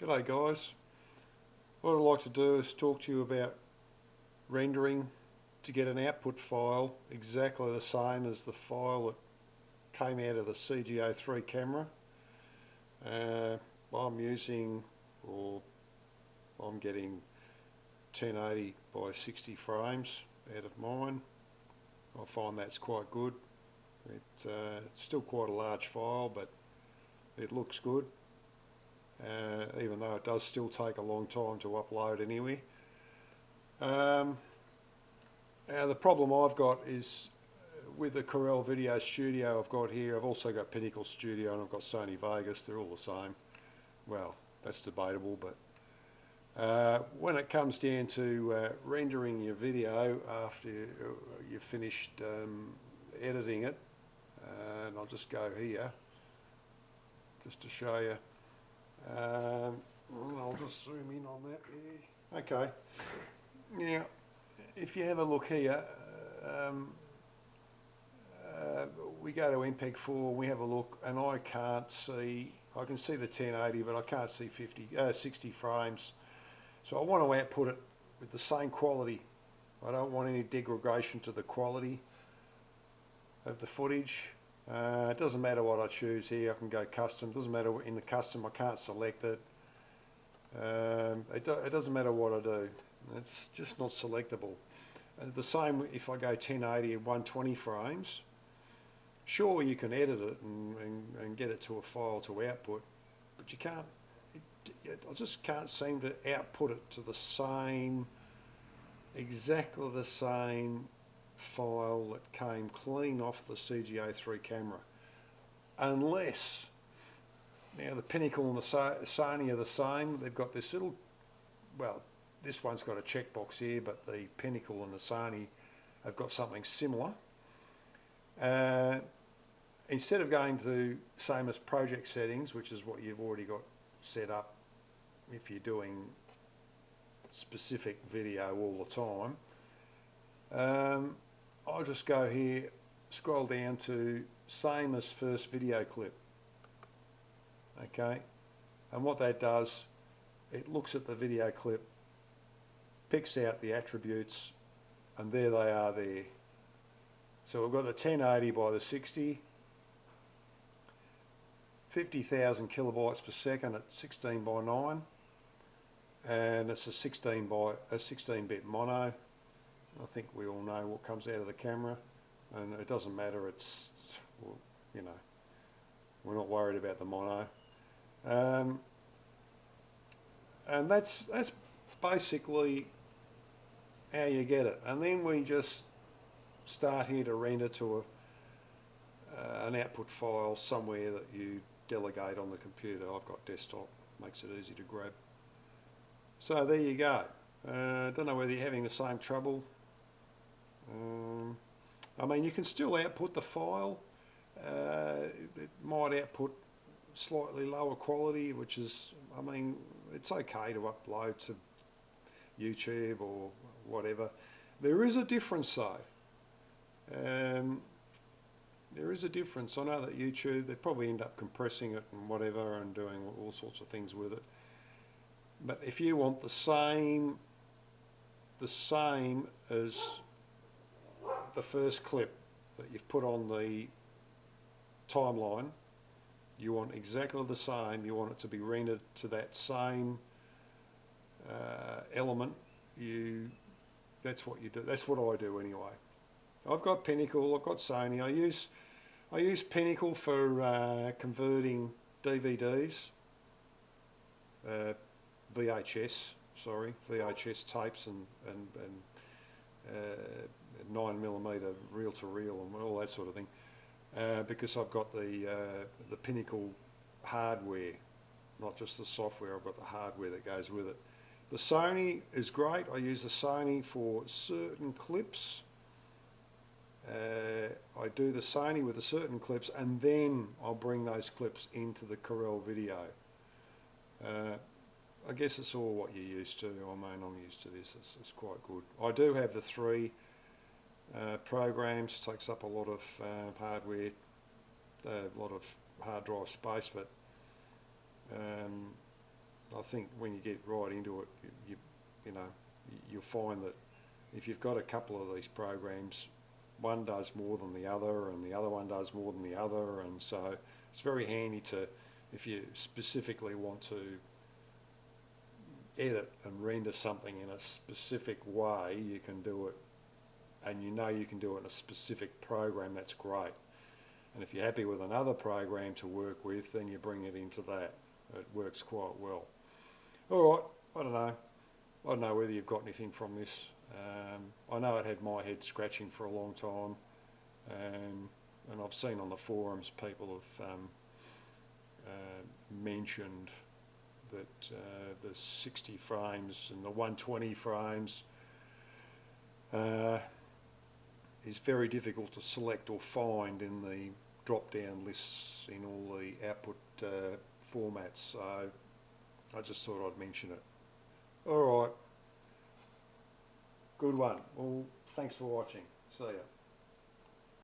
G'day guys. What I'd like to do is talk to you about rendering to get an output file exactly the same as the file that came out of the CGO3 camera. I'm getting 1080 by 60 frames out of mine. I find that's quite good. It's still quite a large file, but it looks good. Even though it does still take a long time to upload anyway. Now the problem I've got is with the Corel Videostudio I've got here. I've also got Pinnacle Studio and I've got Sony Vegas. They're all the same. Well, that's debatable, but when it comes down to rendering your video after you've finished editing it, and I'll just go here just to show you. I'll just zoom in on that there. Okay, now if you have a look here, we go to MPEG-4, we have a look, and I can see the 1080, but I can't see 60 frames. So I want to output it with the same quality. I don't want any degradation to the quality of the footage. It doesn't matter what I choose here. I can go custom. It doesn't matter in the custom. I can't select it. It doesn't matter what I do. It's just not selectable. The same if I go 1080 and 120 frames. Sure, you can edit it and get it to a file to output, but you can't. I just can't seem to output it to the same, exactly the same file that came clean off the CGO3 camera, unless now the Pinnacle and the Sony are the same. They've got this little, well, this one's got a checkbox here, but the Pinnacle and the Sony have got something similar. Instead of going to same as project settings, which is what you've already got set up if you're doing specific video all the time, I'll just go here, scroll down to same as first video clip. Okay, and what that does, it looks at the video clip, picks out the attributes, and there they are there. So we've got the 1080 by the 60, 50,000 kilobytes per second at 16 by 9, and it's a 16-bit mono. I think we all know what comes out of the camera, and it doesn't matter. It's, you know, we're not worried about the mono, and that's basically how you get it. And then we just start here to render to an output file somewhere that you delegate on the computer. I've got desktop, makes it easy to grab. So there you go. I don't know whether you're having the same trouble. I mean, you can still output the file. It might output slightly lower quality, which is, I mean, it's okay to upload to YouTube or whatever. There is a difference though. There is a difference. I know that YouTube, they probably end up compressing it and whatever and doing all sorts of things with it. But if you want the same as the first clip that you've put on the timeline, you want exactly the same, you want it to be rendered to that same element, that's what you do. That's what I do anyway. I've got Pinnacle, I've got Sony. I use Pinnacle for converting DVDs, VHS tapes and 9mm reel to reel and all that sort of thing, because I've got the Pinnacle hardware, not just the software. I've got the hardware that goes with it. The Sony is great. I use the Sony for certain clips. I do the Sony with the certain clips, and then I'll bring those clips into the Corel video. I guess it's all what you're used to. I mean, I'm used to this. It's quite good. I do have the 3 programs. Takes up a lot of hardware, a lot of hard drive space, but I I think when you get right into it, you know, you'll find that if you've got a couple of these programs, one does more than the other and the other one does more than the other, and so it's very handy to, if you specifically want to edit and render something in a specific way, you can do it, and you know you can do it in a specific program. That's great. And if you're happy with another program to work with, then you bring it into that. It works quite well. All right, I don't know whether you've got anything from this. I know it had my head scratching for a long time, and I've seen on the forums people have mentioned that the 60 frames and the 120 frames is very difficult to select or find in the drop-down lists in all the output formats, so I just thought I'd mention it. All right, good one. Well, thanks for watching. See ya.